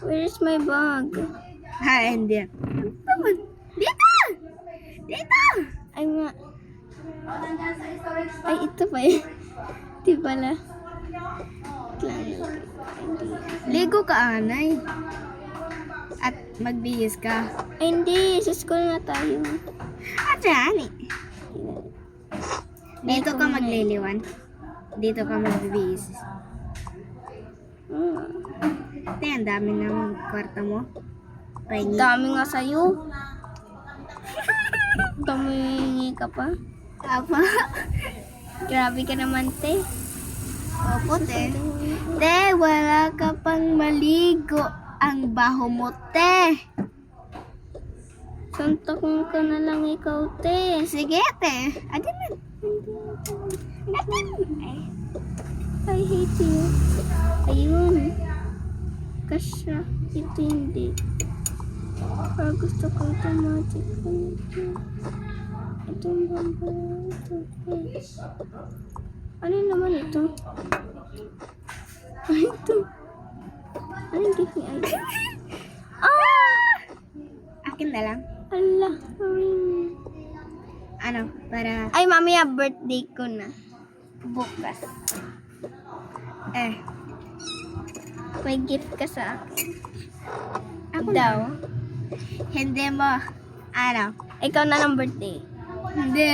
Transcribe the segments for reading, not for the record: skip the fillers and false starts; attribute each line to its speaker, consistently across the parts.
Speaker 1: Where is my bag?
Speaker 2: Ha, hindi. Dito! Dito!
Speaker 1: Ay nga. Ay, ito pa eh. Di pala.
Speaker 2: Ligo ka, anay. At magbihis ka.
Speaker 1: Ay, hindi. Sa school na tayo.
Speaker 2: At yan eh. Dito ka magliliwan. Dito ka magbihis. Ate, ang dami ng kwarta mo. Pahingi.
Speaker 1: Dami nga sa'yo. Tumingi ka pa.
Speaker 2: Apa?
Speaker 1: Grabe ka naman, te.
Speaker 2: Opo, te. Te, wala ka pang maligo. Ang baho mo, te.
Speaker 1: Suntok mo ka na lang ikaw, te.
Speaker 2: Sige, te. Adin na. Adin.
Speaker 1: I hate you. Ayun. Kasya. Ito hindi. Pero gusto ko automatic. Ito ang bamba. Ito. Ano naman ito? Ay, ito. Ano yung gift ni Aya?
Speaker 2: Akin na lang.
Speaker 1: Ala.
Speaker 2: Ano, para
Speaker 1: Ay, mamaya birthday ko na. Bukas. May gift ka sa akin.
Speaker 2: ako
Speaker 1: Daw.
Speaker 2: hindi mo. Ano?
Speaker 1: Ikaw na ng birthday.
Speaker 2: Hindi.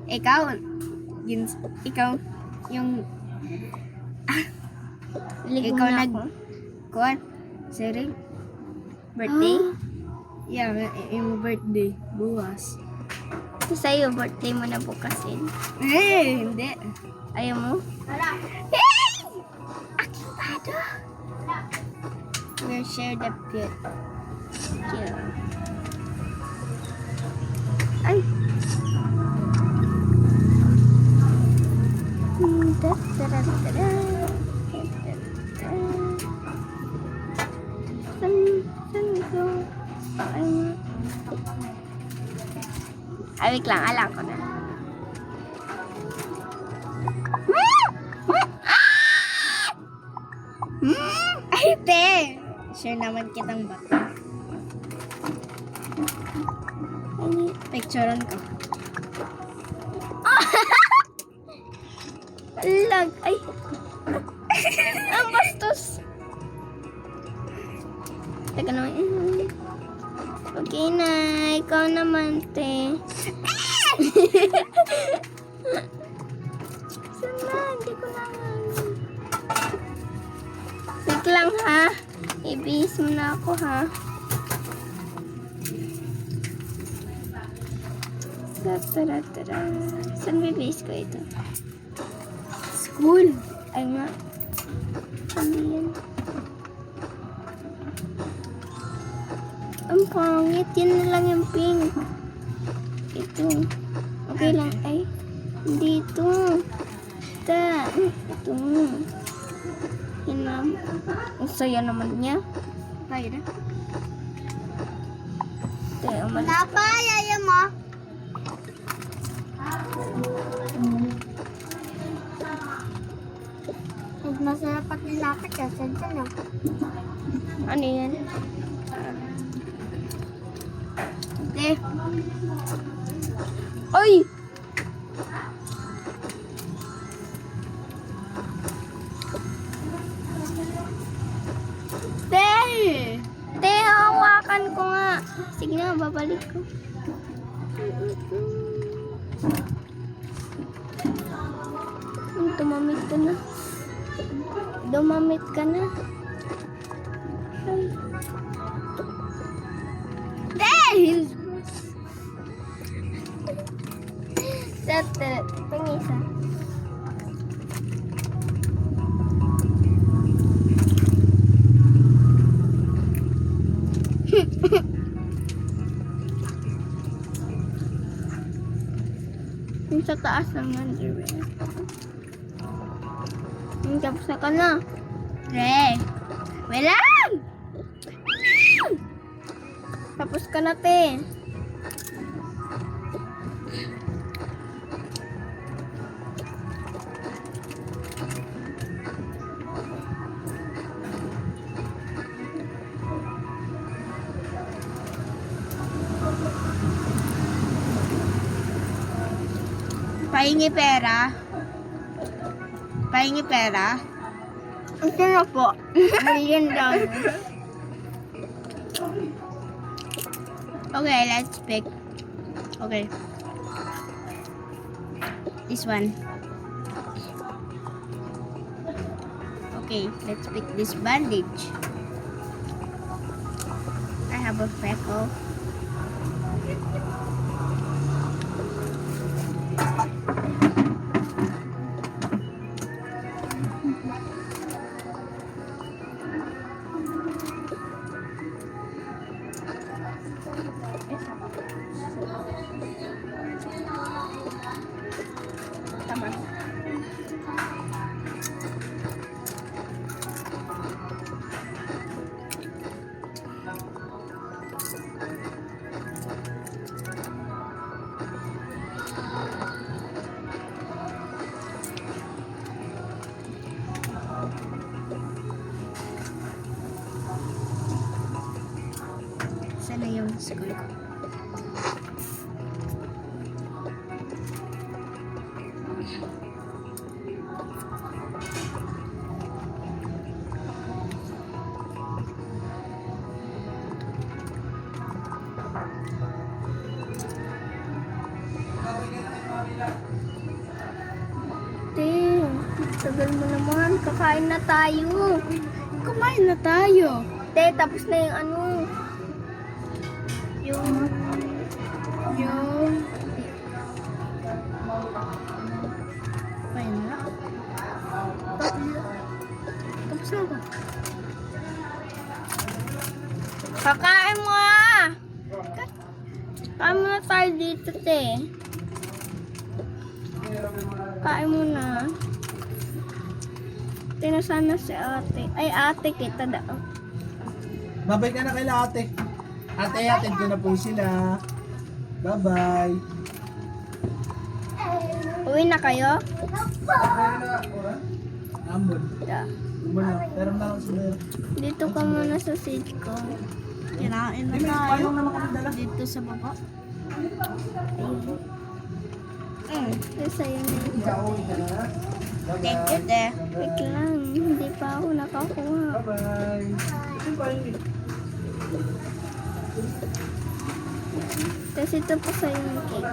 Speaker 2: Ikaw, ikaw, yung,
Speaker 1: Ligo
Speaker 2: ikaw
Speaker 1: na
Speaker 2: nag,
Speaker 1: ako.
Speaker 2: kuwan, sorry, birthday?
Speaker 1: Ah.
Speaker 2: Yeah, yung birthday, bukas.
Speaker 1: Sa'yo, birthday mo na bukasin.
Speaker 2: Hindi.
Speaker 1: Ayaw mo?
Speaker 2: Hey! Akitado!
Speaker 1: We'll share the pit. Yeah. Ay! Da-da-da-da-da. Saan ito? Ay, wait lang. Alam ko na.
Speaker 2: Ay, te! Share naman kitang bata. Picturean ko.
Speaker 1: Lag. Ay. Ang bastos. Teka naman. Okay na. Ikaw naman, te. Saan na? Hindi ko naman. Wait lang, ha? Ibihis mo na ako, ha? Tara. Saan bibihis ko ito?
Speaker 2: School.
Speaker 1: Ay nga. Ano yan? Ang pangit. Yan na lang yung pink. Ito. Okay lang. Ay. Hindi ito. Ito. Yan na. Ang saya naman niya.
Speaker 2: Tayo na.
Speaker 1: Ito. Umalis.
Speaker 2: Napayaya mo. Masarap at nilapit ka. Saan na?
Speaker 1: Ano yan?
Speaker 2: Te.
Speaker 1: Ay!
Speaker 2: Te!
Speaker 1: Te, hawakan ko nga. Sige na, babalik ko. Tumamit ka na. Dumamit ka na. Ay.
Speaker 2: Te!
Speaker 1: Pangisa. Yung sa taas ng underwear. Tapos na ka na.
Speaker 2: Re. Walang!
Speaker 1: Tapos ka na, te.
Speaker 2: Pahingi pera. Pahingi pera. Ito na po. $1 million. Okay, let's pick. Okay. This one. Okay, let's pick this bandage. I have a freckle. Tama. Sana yung school ko.
Speaker 1: Te, tagal mo naman. Kakain na tayo.
Speaker 2: Kumain na tayo.
Speaker 1: Te, tapos na yung ano.
Speaker 2: Yung Kumain na. Tapos na ba?
Speaker 1: Kakain mo ah! Kain mo na tayo dito, te. Kain mo na. Tinasana si ate. Ay, ate kita daw.
Speaker 3: Babay ka na kay ate. Ate, atid ko na po sila. Bye-bye.
Speaker 1: Uwi na kayo?
Speaker 3: Ambon.
Speaker 1: Da.
Speaker 3: Ambon na. Pero na ako sila.
Speaker 1: Dito ka muna sa seat ko.
Speaker 2: Kinain na
Speaker 3: May
Speaker 2: tayo.
Speaker 3: payong naman kami dala.
Speaker 2: Dito sa baba.
Speaker 1: Yung sa'yo na yun.
Speaker 3: Ikaw, ika na.
Speaker 2: Thank you, te.
Speaker 1: Wait lang, hindi pa ako nakakuha.
Speaker 3: Bye-bye. Ito pa yun.
Speaker 1: Kasi ito po sa'yo yung cake.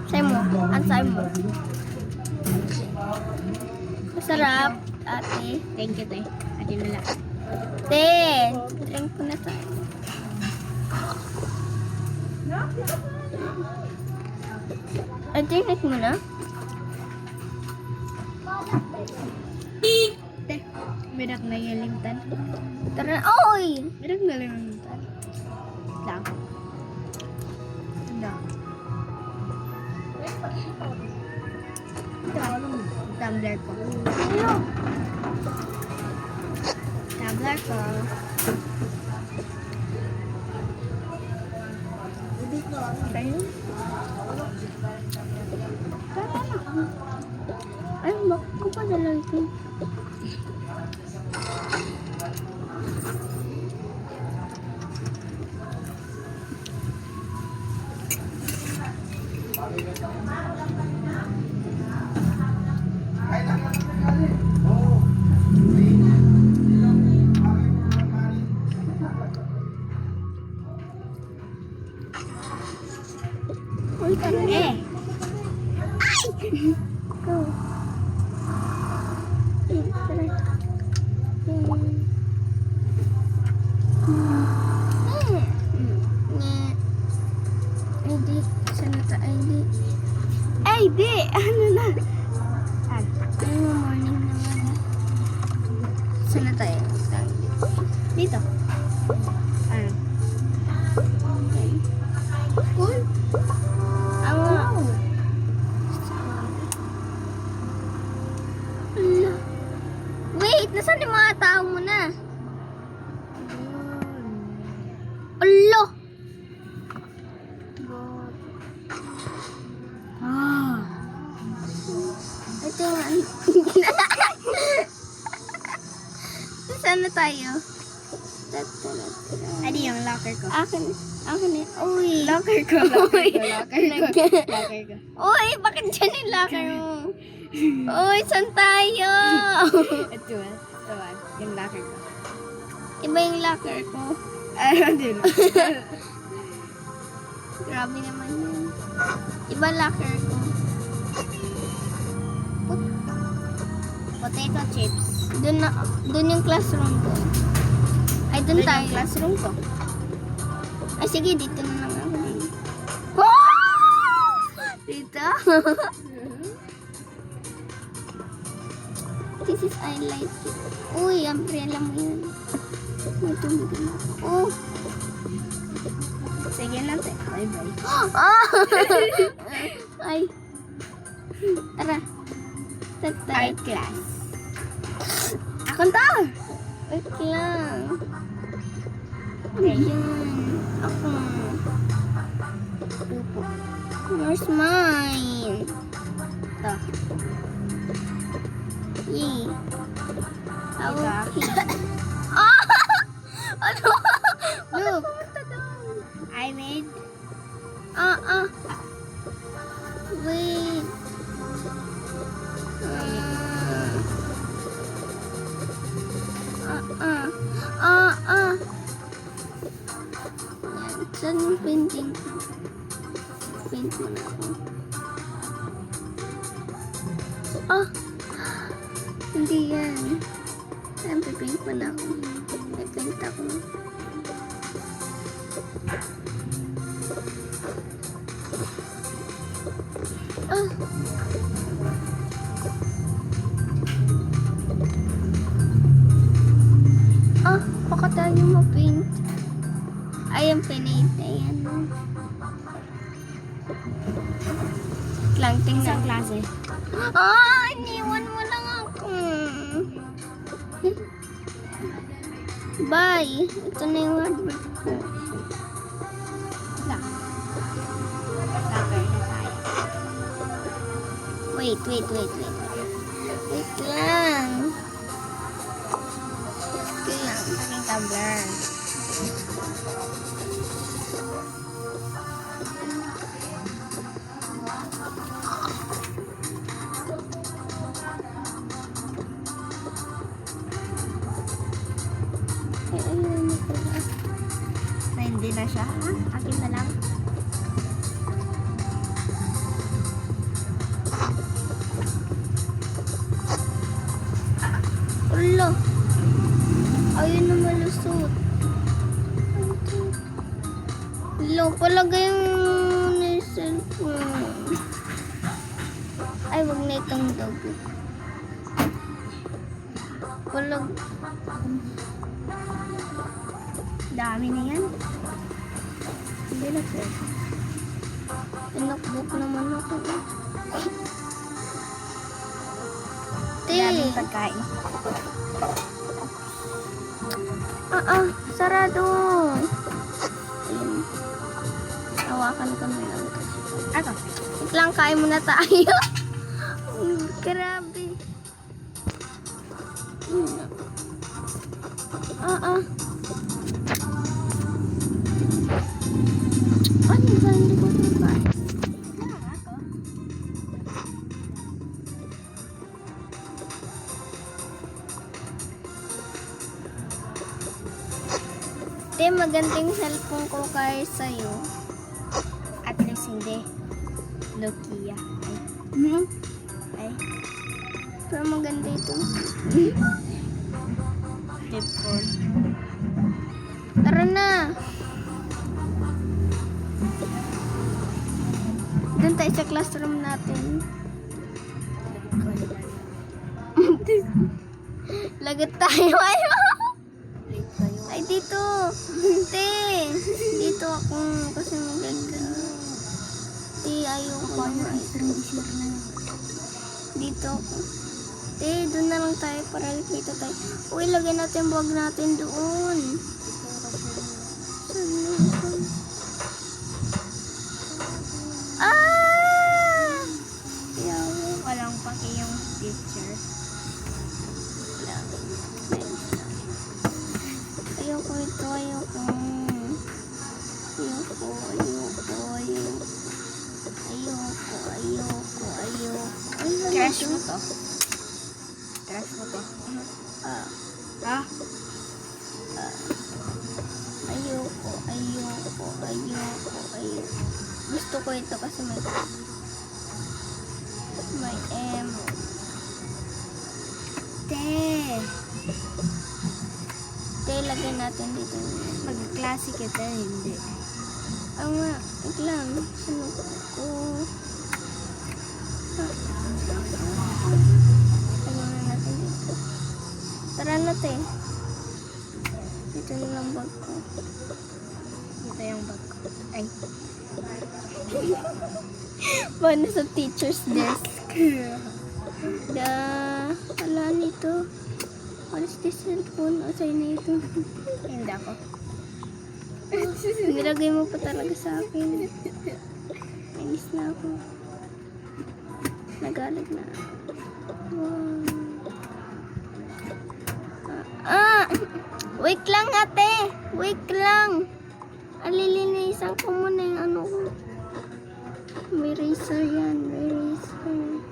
Speaker 1: Sa'yo mo. Ang sa'yo mo. Masarap, ate.
Speaker 2: Thank you, te. Ate na lang.
Speaker 1: Te, drink ko na tayo. Drink mo na?
Speaker 2: Te, merak na yung limtan.
Speaker 1: Tara, oy!
Speaker 2: Merak na lang yung limtan. Lang. Lang. Tumbler ko.
Speaker 1: Ano?
Speaker 2: Tumbler ko.
Speaker 1: Kayo? Tara na. Ay, bakit ko pa dalang ito? Uy, tara na.
Speaker 2: Eh,
Speaker 1: Go. Tara. Hindi. Sana ta? Ay, di. Ay, di! Ano na? Ay, morning naman. Sana tayo?
Speaker 2: dito. Ano?
Speaker 1: Cool. Ala. Wait, nasaan yung mga tao mo na? Alo!
Speaker 2: Ah.
Speaker 1: Ito yung... Saan na tayo?
Speaker 2: Ano yung locker ko?
Speaker 1: Akin eh. Uy.
Speaker 2: Locker ko.
Speaker 1: Uy, bakit dyan yung locker mo? Uy, saan tayo?
Speaker 2: Ito ba? Yung locker ko.
Speaker 1: Iba yung locker ko.
Speaker 2: Hindi na.
Speaker 1: Grabe naman yun. Iba locker ko.
Speaker 2: Potato chips.
Speaker 1: Dun yung classroom ko. Ay, dun
Speaker 2: Doon
Speaker 1: tayo.
Speaker 2: yung classroom ko.
Speaker 1: Ay, sige, dito na lang ako. Wow! Dito? This is I like it. Uy, umbrella mo yun. May tumigil ako. Oh!
Speaker 2: Sige na, te. Bye-bye.
Speaker 1: Ah! Ay. Tara. Tatay.
Speaker 2: Art class.
Speaker 1: Ako to! Wait lang. Ayan. Ako. Upo. Where's mine? Ito. Yay.
Speaker 2: Ito.
Speaker 1: Ah! Ano?
Speaker 2: Look. I made
Speaker 1: Wait. Yan. Saan yung painting ko? Paint mo na ako. Hindi yan. Saan paint mo na ako? May paint ako. Baka tayo ma-paint. Ayan, paint. Ayan. Lang, tingnan.
Speaker 2: isang klase.
Speaker 1: Iniwan mo lang ako. Bye. Ito na yung hardware ko.
Speaker 2: Locker na tayo.
Speaker 1: Wait. Wait lang.
Speaker 2: Aking tumbler.
Speaker 1: Ayun na pala.
Speaker 2: Na hindi na siya. Akin na lang.
Speaker 1: Ulo. Ayun na malusot. Ulo, palagay mo na yung cellphone. Ay, wag na itong dog.
Speaker 2: Dami na yan.
Speaker 1: Hindi na po. Pinakbook naman ako.
Speaker 2: Daming pagkain.
Speaker 1: Sarado. Ayun. Hawakan ko na lang.
Speaker 2: Ako.
Speaker 1: Wait lang, kain muna tayo. Grabe. Ano ba? Hindi ko ba?
Speaker 2: Ako.
Speaker 1: Te, magandang cellphone ko kaya sa'yo.
Speaker 2: At least hindi. Nokia. Ay.
Speaker 1: Pero maganda ito.
Speaker 2: Flip phone.
Speaker 1: Tara na. Doon tayo sa classroom natin. Lagot tayo. Ay, dito. Te. Dito ako. Kasi maganda. Te, ayoko. Dito ako. Te, doon na lang tayo para kita tayo. Uy, lagyan natin bag natin doon. Yawa.
Speaker 2: Walang paki yung picture.
Speaker 1: Ayoko ito.
Speaker 2: ayoko. Ayoko, ayoko, ayoko. Ayoko, ayoko, ayoko.
Speaker 1: Crush mo to. Crush mo to. Ha?
Speaker 2: Ayoko, ayoko, ayoko, ayoko. Gusto ko ito kasi may M. Lagay natin dito.
Speaker 1: Mag-classic ito, hindi.
Speaker 2: Ang nga, wait lang. Sino ko? Lagyan na natin dito. Tara na, te. Dito na lang bag ko.
Speaker 1: Ito yung bag ko. Ay.
Speaker 2: Paano sa teacher's desk? Wala nito. What is this cellphone? Asay na ito.
Speaker 1: Hindi ako.
Speaker 2: Nilagay mo pa talaga sa akin. Inis na ako. Nagalag na ako. Wow. Wait lang ate. Wait lang. Alilinisan ko muna yung ano ko. May razor yan. May razor.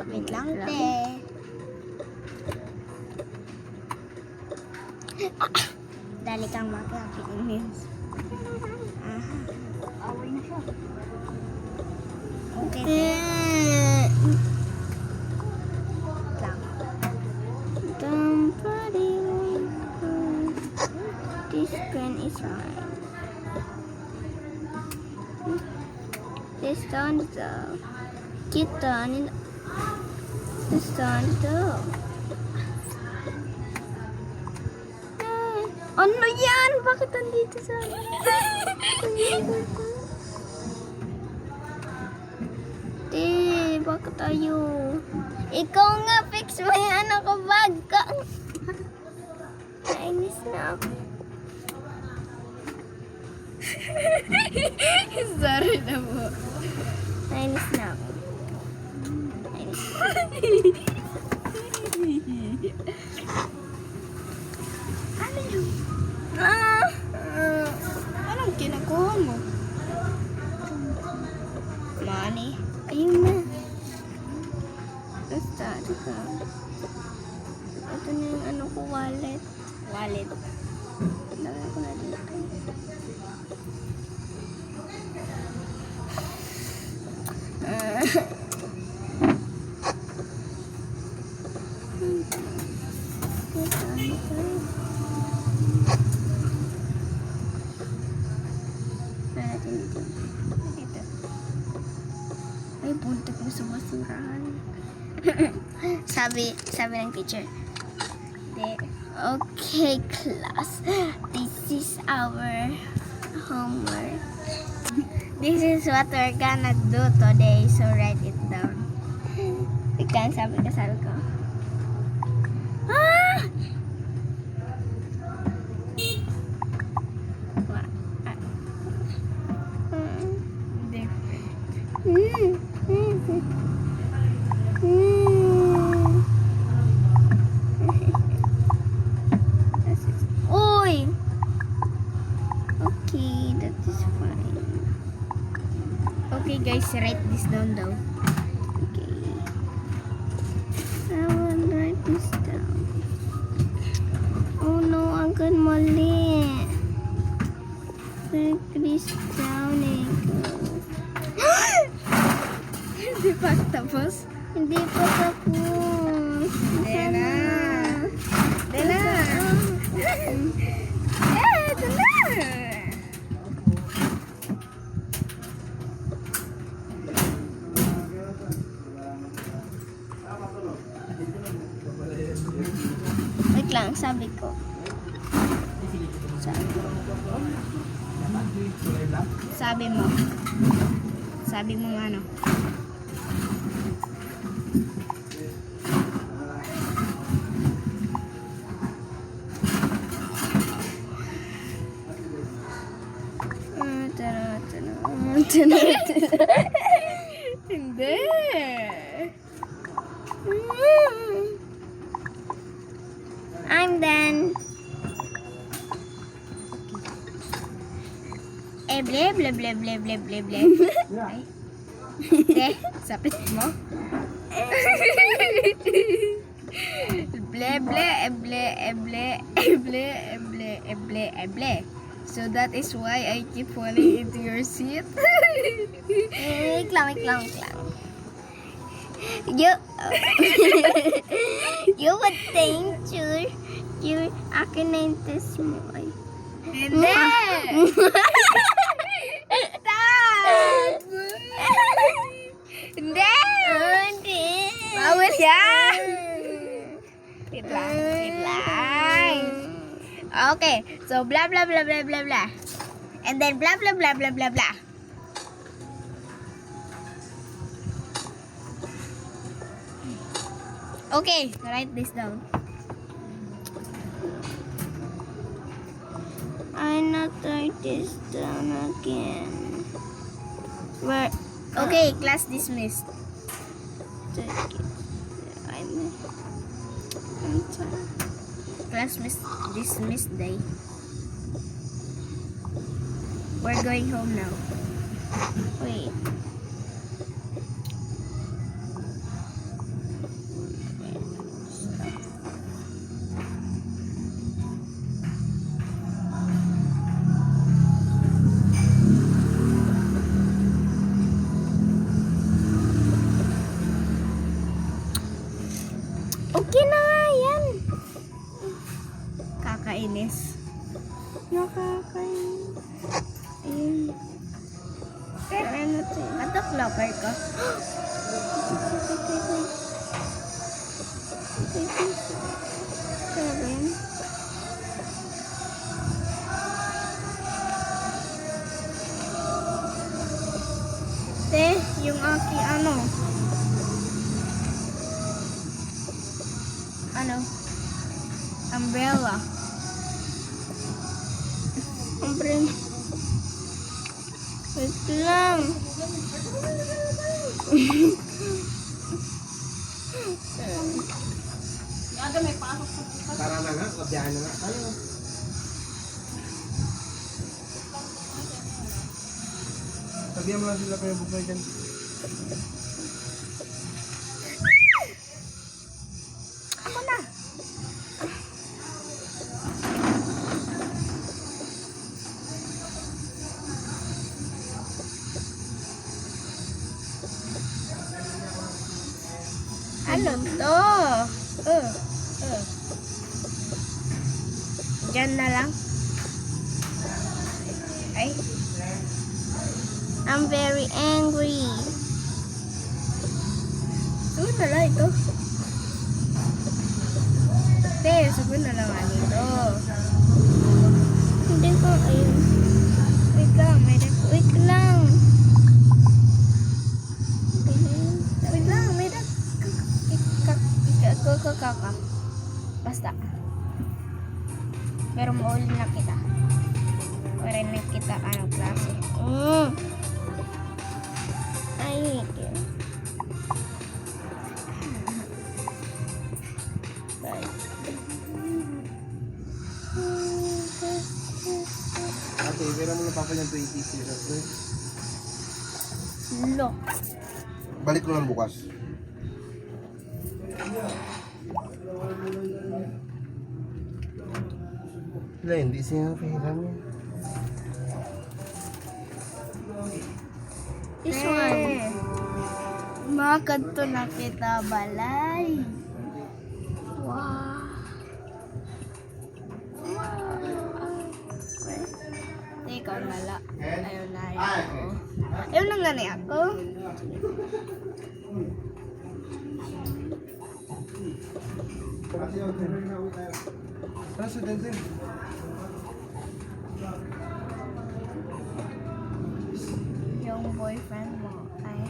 Speaker 1: Wait lang, te. Dali kang mag-aking. Away na siya. Okay, te. Lang.
Speaker 2: Somebody this pen is mine. This one is kita ni this one is ano yan? Bakit andito sa bakit tayo? Ikaw nga, fix mo yung ano ko bag ka. Nainis na ako.
Speaker 1: Sorry na po.
Speaker 2: Nainis na ako. Nainis.
Speaker 1: Ano yun?
Speaker 2: Ah!
Speaker 1: Anong kinakuha mo? Money?
Speaker 2: Ayun na. Basta, ito. Ito na yung ano ko, wallet.
Speaker 1: Wallet.
Speaker 2: Lagay ko na dito.
Speaker 1: Dito.
Speaker 2: Ay, buntot mo sa basurahan. sabi ng teacher. Okay, class. This is our homework.
Speaker 1: This is what we're gonna do today, so write it down.
Speaker 2: Ikaw, sabi ko. Ah!
Speaker 1: Hindi.
Speaker 2: Uy! Okay, that is fine.
Speaker 1: Okay guys, write this down daw.
Speaker 2: Okay. I will write this down. Oh no, agad mali. Chris drowning.
Speaker 1: Hindi pa tapos?
Speaker 2: Hindi pa tapos.
Speaker 1: Dena. Dena. Ito na.
Speaker 2: Wait lang, sabi ko.
Speaker 1: Sabi mo ano? Hindi.
Speaker 2: I'm done. ble, ble, ble, ble, ble, ble, ble. Ay. Te, sapit mo. Ble, ble, eble, eble, eble, eble, eble, eble. So that is why I keep falling into your seat. Wait lang. You would think you're akin na yung test mo ay. Hindi! Stop! Hindi! Hindi! Bawal yan! Wait lang. Okay, so blah blah blah blah blah blah. And then blah blah blah blah blah blah. Okay, write this down. I not write this down again. Where? Okay, class dismissed. I'm sorry. Class dismissed day. We're going home now. Wait. Okay na nga yan. Kakainis. Nakakainis. Ayun. Ano to? Atak locker ka. Seven. Te, yung aking ano? Umbrella. Wait lang.
Speaker 3: Tara na nga, kabyahan na nga tayo. Sabihan mo lang sila kayo bukay dyan.
Speaker 2: Ako na. Ano to? Diyan na lang. Ay. I'm very angry. Sabi na lang ito. Sabi na lang ito. Hindi ko, ayun. Wait lang. Kaka. Basta. Pero maulin na kita. Para na kita anong klase. I hate you.
Speaker 3: Ate, pera mo na papa yung 20 sila.
Speaker 2: Lo.
Speaker 3: Balik ko lang bukas. Wala, hindi siya kailan niya.
Speaker 2: This one. Makadto na kita balay. Wow. Ikaw nala. Ayaw na ako. Ayaw na nga ni ako.
Speaker 3: Tara sa Denzel.
Speaker 2: Yung boyfriend mo ay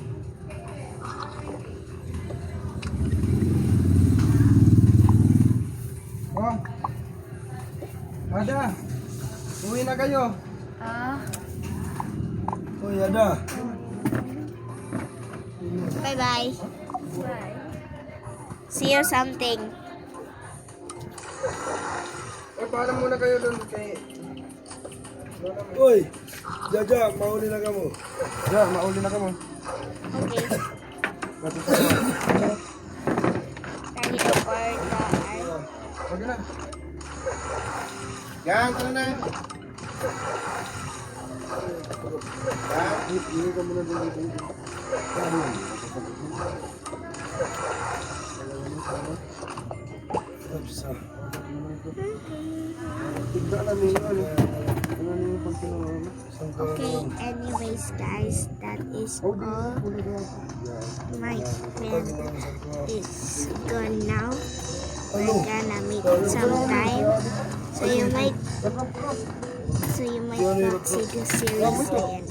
Speaker 3: Oh. Ada. Uwi na kayo. Oh, Ada.
Speaker 2: bye-bye. See you something.
Speaker 3: Paalam muna kayo doon kay
Speaker 4: Uy! Jaja, mauli na ka mo.
Speaker 3: Ja, mauli na ka mo.
Speaker 1: Okay. Tali ko parta.
Speaker 3: Wag na. Yan, tara na. Hindi ka muna dito. Tignan na niyo. Ano niyo pag kinuha?
Speaker 1: Okay, anyways guys, that is all. My friend is gone now. We're gonna meet sometime. So you might not see the series again.